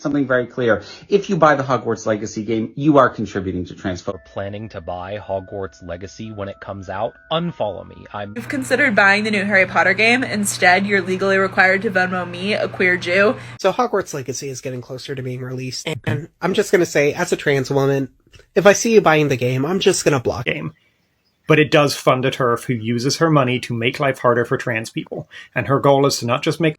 Something very clear. If you buy the Hogwarts Legacy game, you are contributing to transphobia. Planning to buy Hogwarts Legacy when it comes out, unfollow me. You've considered buying the new Harry Potter game. Instead, you're legally required to Venmo me, a queer Jew. So Hogwarts Legacy is getting closer to being released, and I'm just gonna say, as a trans woman, if I see you buying the game, I'm just gonna block it. But it does fund a TERF who uses her money to make life harder for trans people, and her goal is to not just make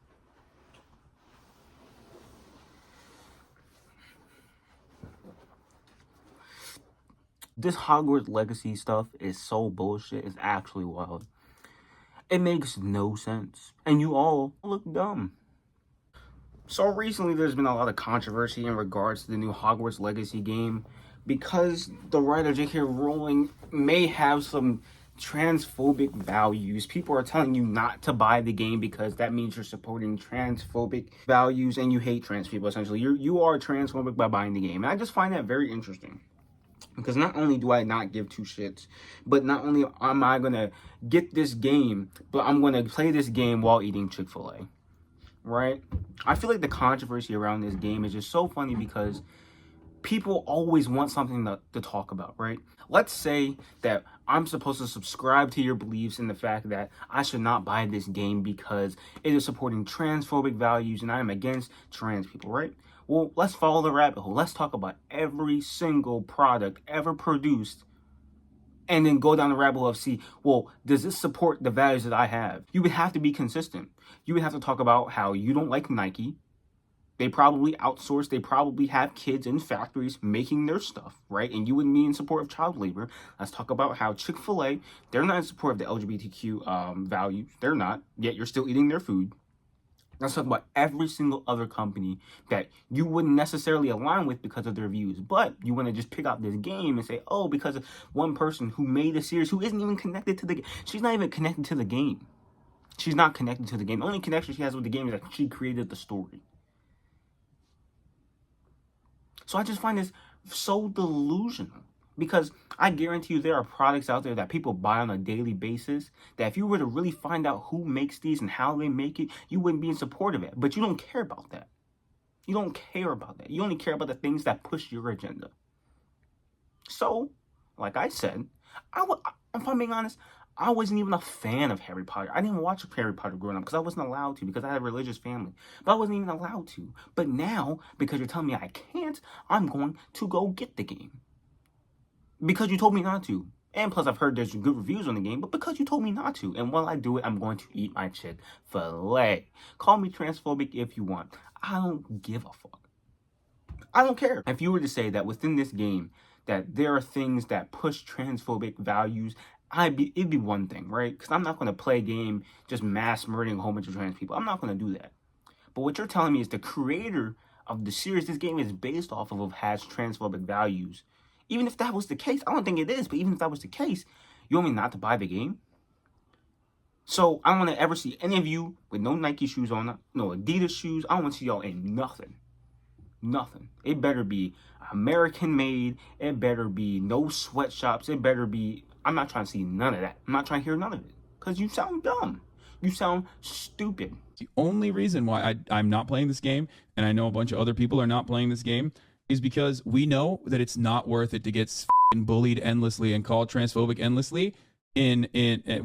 This Hogwarts Legacy stuff is so bullshit. It's actually wild. It makes no sense. And you all look dumb. So recently there's been a lot of controversy in regards to the new Hogwarts Legacy game because the writer J.K. Rowling may have some transphobic values. People are telling you not to buy the game because that means you're supporting transphobic values and you hate trans people, essentially. You are transphobic by buying the game. And I just find that very interesting. Because not only do I not give two shits, but not only am I going to get this game, but I'm going to play this game while eating Chick-fil-A. Right? I feel like the controversy around this game is just so funny because people always want something to talk about, right? Let's say that I'm supposed to subscribe to your beliefs in the fact that I should not buy this game because it is supporting transphobic values and I am against trans people, right? Well, let's follow the rabbit hole. Let's talk about every single product ever produced and then go down the rabbit hole of see, well, does this support the values that I have? You would have to be consistent. You would have to talk about how you don't like Nike. They probably outsource. They probably have kids in factories making their stuff, right? And you wouldn't be in support of child labor. Let's talk about how Chick-fil-A, they're not in support of the LGBTQ values. They're not, yet you're still eating their food. Let's talk about every single other company that you wouldn't necessarily align with because of their views. But you want to just pick out this game and say, oh, because of one person who made a series who isn't even connected to the game. She's not even connected to the game. She's not connected to the game. The only connection she has with the game is that she created the story. So I just find this so delusional. Because I guarantee you there are products out there that people buy on a daily basis that if you were to really find out who makes these and how they make it, you wouldn't be in support of it. But you don't care about that. You don't care about that. You only care about the things that push your agenda. So, like I said, if I'm being honest, I wasn't even a fan of Harry Potter. I didn't watch Harry Potter growing up because I wasn't allowed to, because I had a religious family. But I wasn't even allowed to. But now, because you're telling me I can't, I'm going to go get the game. Because you told me not to. And plus, I've heard there's good reviews on the game, but because you told me not to. And while I do it, I'm going to eat my Chick-fil-A. Call me transphobic if you want. I don't give a fuck. I don't care. If you were to say that within this game, that there are things that push transphobic values, it'd be one thing, right? Because I'm not going to play a game just mass murdering a whole bunch of trans people. I'm not going to do that. But what you're telling me is the creator of the series this game is based off of has transphobic values. Even if that was the case, I don't think it is, but even if that was the case, you want me not to buy the game? So I don't want to ever see any of you with no Nike shoes on, no Adidas shoes. I don't want to see y'all in nothing. Nothing. It better be American made. It better be no sweatshops. It better be, I'm not trying to see none of that. I'm not trying to hear none of it. Because you sound dumb. You sound stupid. The only reason why I'm not playing this game, and I know a bunch of other people are not playing this game, is because we know that it's not worth it to get bullied endlessly and called transphobic endlessly in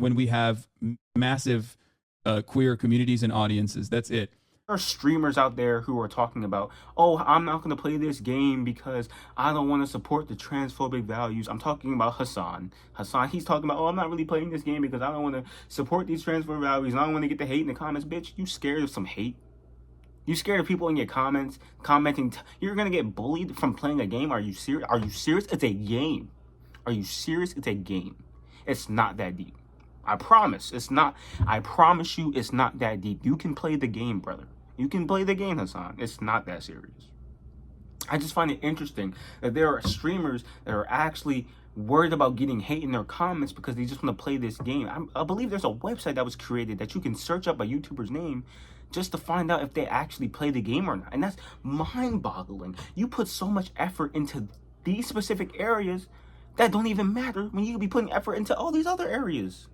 when we have massive queer communities and audiences. That's it. There are streamers out there who are talking about, oh, I'm not going to play this game because I don't want to support the transphobic values. I'm talking about Hassan. He's talking about, oh, I'm not really playing this game because I don't want to support these transphobic values and I don't want to get the hate in the comments. Bitch, you scared of some hate? You scared of people in your comments commenting? You're going to get bullied from playing a game? Are you serious? Are you serious? It's a game. Are you serious? It's a game. It's not that deep. I promise. It's not. I promise you it's not that deep. You can play the game, brother. You can play the game, Hassan. It's not that serious. I just find it interesting that there are streamers that are actually worried about getting hate in their comments because they just want to play this game. I believe there's a website that was created that you can search up a YouTuber's name just to find out if they actually play the game or not. And that's mind-boggling. You put so much effort into these specific areas that don't even matter when you could be putting effort into all these other areas.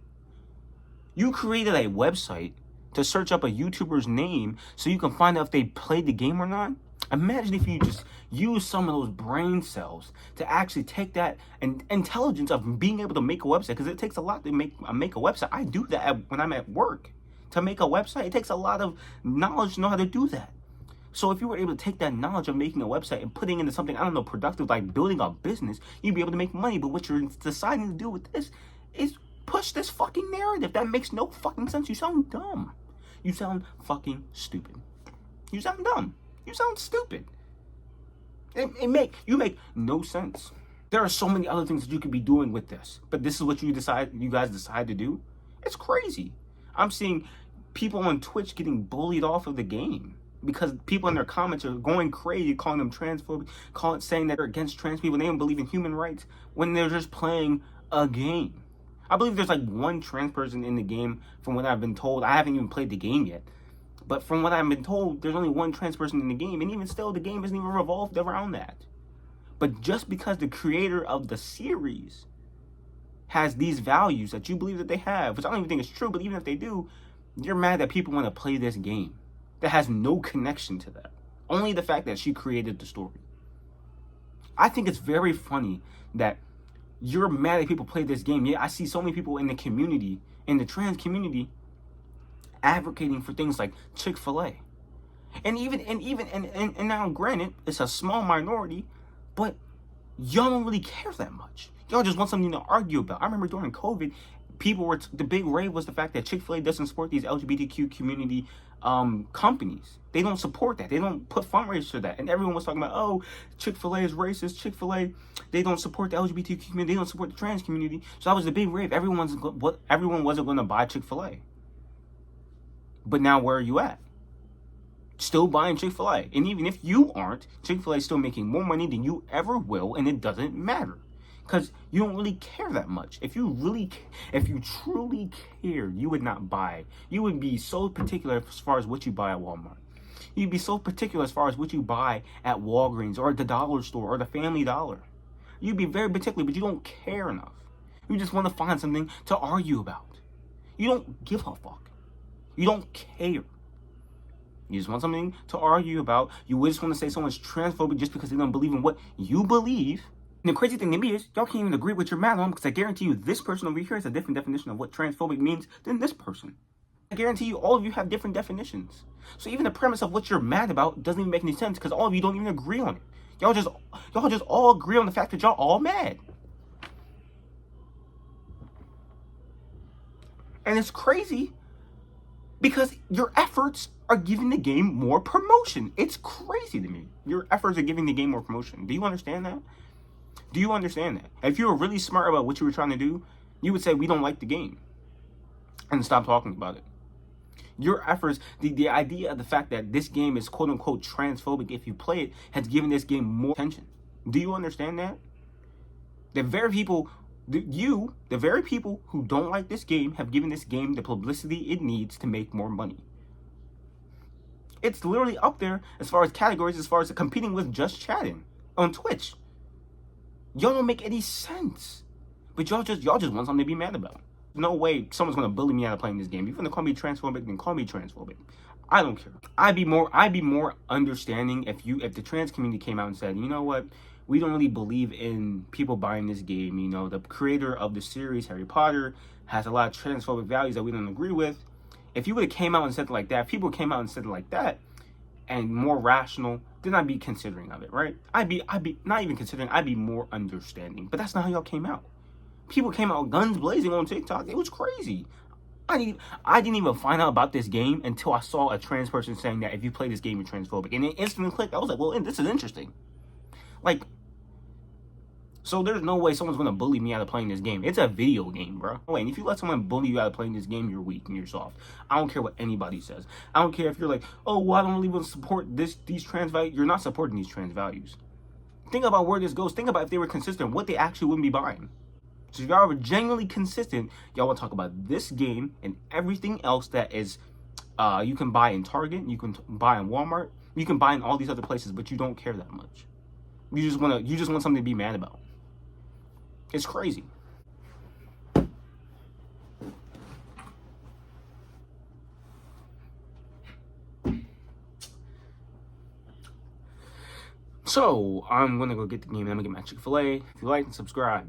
You created a website to search up a YouTuber's name so you can find out if they played the game or not. Imagine if you just use some of those brain cells to actually take that and intelligence of being able to make a website, because it takes a lot to make a website. I do that when I'm at work. To make a website, it takes a lot of knowledge to know how to do that. So if you were able to take that knowledge of making a website and putting into something, I don't know, productive, like building a business, you'd be able to make money. But what you're deciding to do with this is push this fucking narrative. That makes no fucking sense. You sound dumb. You sound fucking stupid. You sound dumb. You sound stupid. You make no sense. There are so many other things that you could be doing with this, but this is what you guys decide to do. It's crazy. I'm seeing people on Twitch getting bullied off of the game because people in their comments are going crazy, calling them transphobic, saying that they're against trans people, and they don't believe in human rights when they're just playing a game. I believe there's like one trans person in the game, from what I've been told. I haven't even played the game yet, but from what I've been told, there's only one trans person in the game, and even still, the game isn't even revolved around that. But just because the creator of the series has these values that you believe that they have, which I don't even think is true, but even if they do, you're mad that people want to play this game that has no connection to that. Only the fact that she created the story. I think it's very funny that you're mad that people play this game. Yeah, I see so many people in the community, in the trans community, advocating for things like Chick-fil-A. And now granted, it's a small minority, but y'all don't really care that much. Y'all just want something to argue about. I remember during COVID, the big rave was the fact that Chick-fil-A doesn't support these LGBTQ community companies. They don't support that. They don't put fundraisers for that. And everyone was talking about, oh, Chick-fil-A is racist. Chick-fil-A, they don't support the LGBTQ community. They don't support the trans community. So that was the big rave. Everyone wasn't going to buy Chick-fil-A. But now where are you at? Still buying Chick-fil-A. And even if you aren't, Chick-fil-A is still making more money than you ever will, and it doesn't matter. Because you don't really care that much. If you truly cared, you would not buy. You would be so particular as far as what you buy at Walmart. You'd be so particular as far as what you buy at Walgreens or the dollar store or the Family Dollar. You'd be very particular, but you don't care enough. You just want to find something to argue about. You don't give a fuck. You don't care. You just want something to argue about. You just want to say someone's transphobic just because they don't believe in what you believe. And the crazy thing to me is, y'all can't even agree with your mad on, because I guarantee you this person over here has a different definition of what transphobic means than this person. I guarantee you all of you have different definitions. So even the premise of what you're mad about doesn't even make any sense, because all of you don't even agree on it. Y'all just all agree on the fact that y'all all mad. And it's crazy because your efforts are giving the game more promotion. It's crazy to me. Your efforts are giving the game more promotion. Do you understand that? Do you understand that? If you were really smart about what you were trying to do, you would say, we don't like the game, and stop talking about it. Your efforts, the idea of the fact that this game is quote unquote transphobic if you play it, has given this game more attention. Do you understand that? The very people who don't like this game have given this game the publicity it needs to make more money. It's literally up there as far as categories, as far as competing with Just Chatting on Twitch. Y'all don't make any sense, but y'all just want something to be mad about. No way someone's gonna bully me out of playing this game. If you're gonna call me transphobic, then call me transphobic. I don't care. I'd be more understanding if the trans community came out and said, you know what, we don't really believe in people buying this game. You know, the creator of the series, Harry Potter, has a lot of transphobic values that we don't agree with. If you would have came out and said it like that, if people came out and said it like that, and more rational, then I'd be considering of it, right? I'd be not even considering, I'd be more understanding. But that's not how y'all came out. People came out guns blazing on TikTok. It was crazy. I didn't even find out about this game until I saw a trans person saying that if you play this game, you're transphobic. And it instantly clicked. I was like, well, this is interesting. Like, so there's no way someone's gonna bully me out of playing this game. It's a video game, bro. Wait, and if you let someone bully you out of playing this game, you're weak and you're soft. I don't care what anybody says. I don't care if you're like, oh, well, I don't really want to support these trans values. You're not supporting these trans values. Think about where this goes. Think about if they were consistent, what they actually wouldn't be buying. So if y'all are genuinely consistent, y'all want to talk about this game and everything else that is you can buy in Target, you can buy in Walmart, you can buy in all these other places, but you don't care that much. You just want something to be mad about. It's crazy. So, I'm gonna go get the game and I'm gonna get my Chick-fil-A. If you like and subscribe.